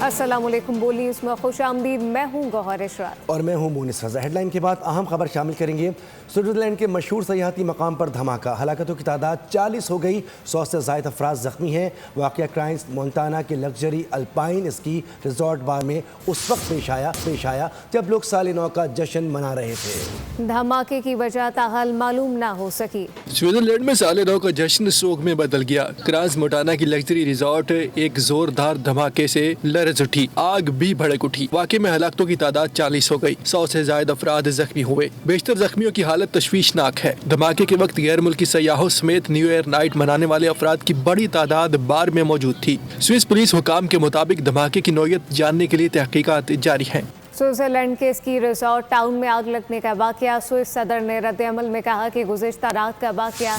अस्सलाम वालेकुम। बोली इसमें खुश आमदीद। मैं हूँ गौहर इशरात और मैं हूँ मोनिस रज़ा। हेडलाइन के बाद अहम खबर शामिल करेंगे। स्विट्ज़रलैंड के मशहूर सयाहती मकाम पर धमाका, हलाकतों की तादाद 40 हो गई, 100 से ज़ायद अफराद ज़ख्मी हैं। वाक़या क्राइंस मोंटाना के लग्जरी अल्पाइन स्की रिजॉर्ट बार में उस वक्त पेश आया जब लोग साल नौ का जश्न मना रहे थे। धमाके की वजह ताहाल मालूम ना हो सकी। स्विट्जरलैंड में साल नौ का जश्न सोग में बदल गया। क्राइंस मोंटाना की लग्जरी रिजॉर्ट एक जोरदार धमाके से लरज उठी, आग भी भड़क उठी। वाक़े में हलाकतों की तादाद 40 हो गई, 100 से ज्यादा अफराद जख्मी हुए। बेशतर जख्मियों की हालत तशवीशनाक है। धमाके के वक्त गैर मुल्की सयाहों समेत न्यू ईयर नाइट मनाने वाले अफराद की बड़ी तादाद बार में मौजूद थी। स्विस पुलिस हुकाम के मुताबिक धमाके की नौयत जानने के लिए तहकीकात जारी है। स्विट्जरलैंड के स्की रिजॉर्ट टाउन में आग लगने का वाकया। स्विस सदर ने रद्द-ए-अमल में कहा कि गुज़िश्ता रात का वाकया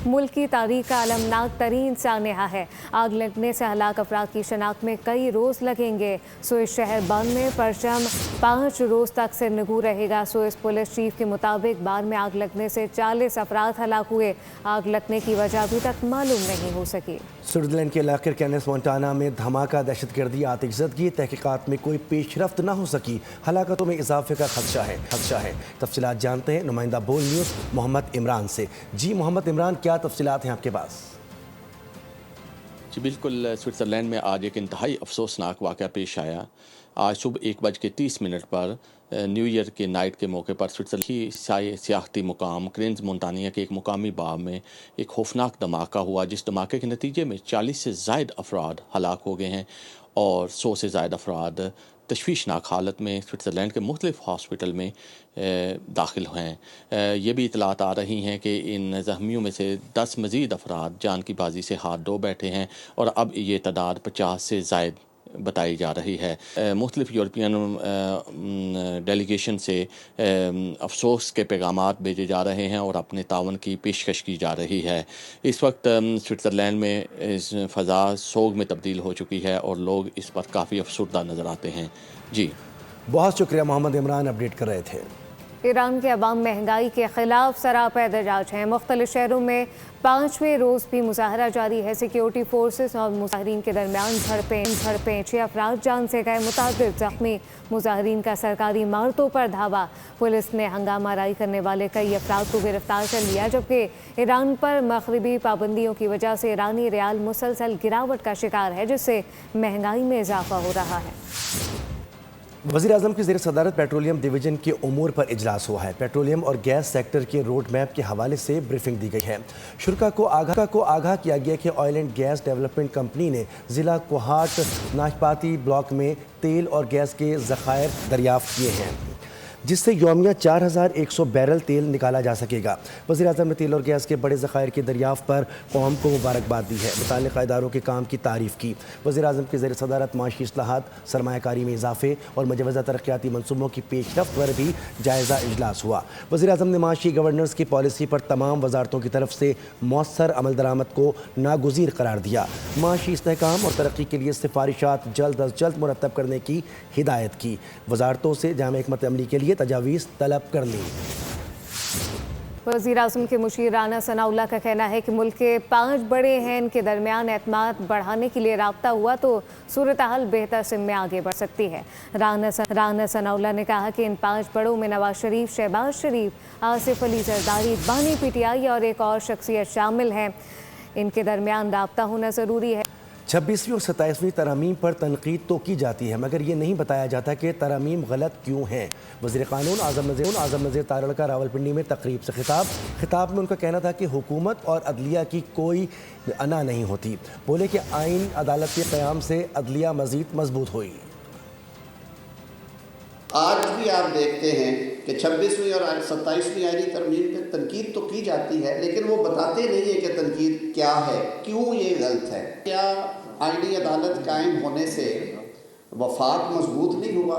मुल्क की तारीख का अलमनाक तरीन सानहा है। आग लगने से हलाक अफराद की शनाख्त में कई रोज़ लगेंगे। स्विस शहर बंद में परचम 5 रोज़ तक से निगू रहेगा। स्विस पुलिस चीफ के मुताबिक बार में आग लगने से 40 अफराद हलाक हुए। आग लगने की वजह अभी तक मालूम नहीं हो सकी। स्विट्ज़रलैंड के इलाके कैनेस मोंटाना में धमाका, दहशतगर्दी, आतिशज़दगी, तहकीकात में कोई पेशरफ्त ना हो सकी। हलाकतों में इजाफे का खदशा है। तफसीलात जानते हैं नुमाइंदा बोल न्यूज़ मोहम्मद इमरान से। जी मोहम्मद इमरान, क्या तफसीलात हैं आपके पास? जी बिल्कुल, स्विट्ज़रलैंड में आज एक इंतहाई अफसोसनाक वाक़या पेश आया। आज सुबह 1:30 पर न्यू ईयर के नाइट के मौके पर स्विट्ज़रलैंड की सियाहती मुकाम क्रेन्स मोंटानिया के एक मुकामी बाग में एक खौफनाक धमाका हुआ, जिस धमाके के नतीजे में 40 से ज़ायद अफराद हलाक हो गए हैं और 100 से ज़ायद अफराद तशवीशनाक हालत में स्विट्ज़रलैंड के मुख्तलिफ़ हॉस्पिटल में दाखिल हैं। ये भी इतलात आ रही हैं कि इन ज़ख्मियों में से 10 मज़ीद अफराद जान की बाजी से हाथ धो बैठे हैं और अब ये तादाद 50 से ज़ायद बताई जा रही है। मुख्तलिफ़ यूरोपियन डेलीगेशन से अफसोस के पैगामात भेजे जा रहे हैं और अपने तावन की पेशकश की जा रही है। इस वक्त स्विट्ज़रलैंड में इस फ़ज़ा सोग में तब्दील हो चुकी है और लोग इस पर काफ़ी अफसरदा नज़र आते हैं। जी बहुत शुक्रिया मोहम्मद इमरान, अपडेट कर रहे थे। ईरान के अवाम महंगाई के खिलाफ सरापा एहतजाज हैं। मुख्तलिफ शहरों में 5वें रोज़ भी मुजाहरा जारी है। सिक्योरिटी फोर्सेस और मुजाहरीन के दरमियान झड़पें 6 अफराद जान से गए, मुतादिद जख्मी। मुजाहरीन का सरकारी इमारतों पर धावा। पुलिस ने हंगामा आराई करने वाले कई अफराद को गिरफ्तार कर लिया, जबकि ईरान पर मगरबी पाबंदियों की वजह से ईरानी रियाल मुसलसल गिरावट का शिकार है, जिससे महंगाई में इजाफा हो रहा है। वज़ीर-ए-आज़म की ज़ेर सदारत पेट्रोलियम डिवीज़न के उमूर पर इजलास हुआ है। पेट्रोलियम और गैस सेक्टर के रोड मैप के हवाले से ब्रीफिंग दी गई है। शुरा को आगाह किया गया कि oil and gas development company ने ज़िला कोहाट नाशपाती ब्लॉक में तेल और गैस के ज़खायर दरियाफ़्त किए हैं, जिससे यौमिया 4100 बैरल तेल निकाला जा सकेगा। वज़ीर-ए-आज़म ने तेल और गैस के बड़े ज़खायर की दरियाफ़्त पर कौम को मुबारकबाद दी है। मुताल्लिक़ इदारों के काम की तारीफ़ की। वज़ीर-ए-आज़म की ज़ेर सदारत माशी इस्लाहात, सरमायाकारी में इजाफ़े और मुजवज़ा तरक्याती मनसूबों की पेशरफ्त पर भी जायज़ा इजलास हुआ। वज़ीर-ए-आज़म ने माशी गवर्नेंस की पॉलिसी पर तमाम वज़ारतों की तरफ से मौसर अमल दरामद को नागुज़ीर करार दिया। माशी इस्तेहकाम और तरक्की के लिए सिफारिशात जल्द अज जल्द मुरतब करने की हिदायत की। वज़ारतों से जामे हिकमत अमली के लिए तजावीज़ तलब कर ली। वज़ीर-ए-आज़म के मुशीर राना सनाउल्लाह का कहना है कि मुल्क के 5 बड़े हैं, इनके दरमियान एतमाद बढ़ाने के लिए राब्ता हुआ तो सूरत हाल बेहतर सिम में आगे बढ़ सकती है। राना सनाउल्लाह ने कहा कि इन 5 बड़ों में नवाज शरीफ, शहबाज शरीफ, आसिफ अली जरदारी, बानी PTI और एक और शख्सियत शामिल हैं। इनके दरमियान राब्ता होना ज़रूरी है। 26वीं और 27वीं तरामीम पर तनकीद तो की जाती है, मगर ये नहीं बताया जाता कि तरामीम गलत क्यों हैं। वज़ीर क़ानून आज़म नज़ीर तारड़ का रावलपिंडी में तकरीब से खिताब में उनका कहना था कि हुकूमत और अदलिया की कोई अना नहीं होती। बोले कि आइन अदालत के क़याम से अदलिया मज़ीद मजबूत हुई। आज भी आप देखते हैं कि 26वीं और 27वीं आईनी तरमीम पे तनकीद तो की जाती है, लेकिन वो बताते नहीं है कि तनकीद क्या है, क्यों ये गलत है। क्या आईनी अदालत कायम होने से वफाक मजबूत नहीं हुआ?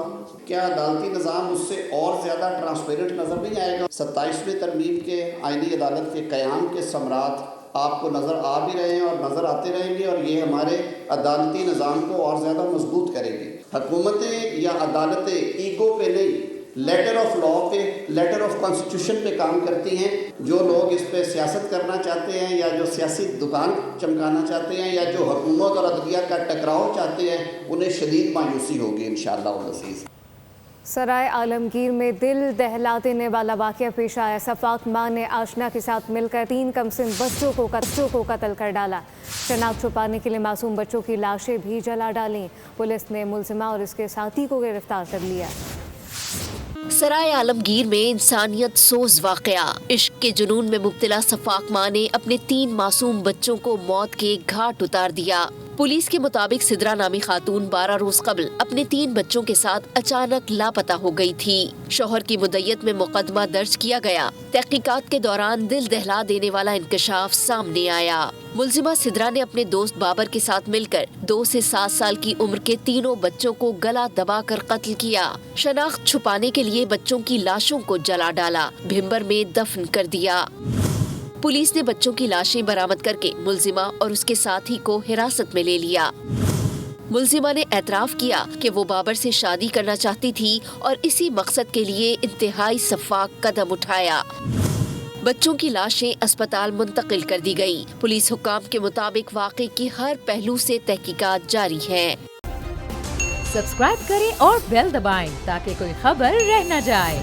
क्या अदालती निज़ाम उससे और ज़्यादा ट्रांसपेरेंट नज़र नहीं आएगा? 27वीं तरमीम के आईनी अदालत के क़याम के समरात आपको नज़र आ भी रहे हैं और नज़र आते रहेंगे, और ये हमारे अदालती निज़ाम को और ज़्यादा मजबूत करेंगे। हुकूमतें या अदालतें ईगो पे नहीं, لیٹر آف لا پہ، لیٹر آف کانسٹیٹیوشن پہ کام کرتی ہیں. جو لوگ اس پہ سیاست کرنا چاہتے ہیں یا جو سیاسی دکان چمکانا چاہتے ہیں یا جو حکومت اور عدلیہ کا ٹکراؤ چاہتے ہیں انہیں شدید مایوسی ہوگی انشاءاللہ العزیز. سرائے عالمگیر میں دل دہلا دینے والا واقعہ پیش آیا. صفاق ماں نے آشنا کے ساتھ مل کر 3 کمسن بچوں کو قتل کر ڈالا. شناخت چھپانے کے لیے معصوم بچوں کی لاشیں بھی جلا ڈالیں. پولیس نے ملزمہ اور اس کے ساتھی کو گرفتار کر لیا. سرائے عالمگیر میں انسانیت سوز واقعہ. عشق کے جنون میں مبتلا صفاق ماں نے اپنے 3 معصوم بچوں کو موت کے گھاٹ اتار دیا. پولیس کے مطابق سدرا نامی خاتون 12 روز قبل اپنے 3 بچوں کے ساتھ اچانک لاپتہ ہو گئی تھی. شوہر کی مدعیت میں مقدمہ درج کیا گیا. تحقیقات کے دوران دل دہلا دینے والا انکشاف سامنے آیا. ملزمہ سدرا نے اپنے دوست بابر کے ساتھ مل کر 2 سے 7 سال کی عمر کے 3 بچوں کو گلا دبا کر قتل کیا. شناخت چھپانے کے لیے بچوں کی لاشوں کو جلا ڈالا، بھمبر میں دفن کر دیا. پولیس نے بچوں کی لاشیں برآمد کر کے ملزمہ اور اس کے ساتھی کو حراست میں لے لیا. ملزمہ نے اعتراف کیا کہ وہ بابر سے شادی کرنا چاہتی تھی اور اسی مقصد کے لیے انتہائی سفاک قدم اٹھایا. بچوں کی لاشیں اسپتال منتقل کر دی گئی. پولیس حکام کے مطابق واقعے کی ہر پہلو سے تحقیقات جاری ہیں. سبسکرائب کریں اور بیل دبائیں تاکہ کوئی خبر رہ نہ جائے.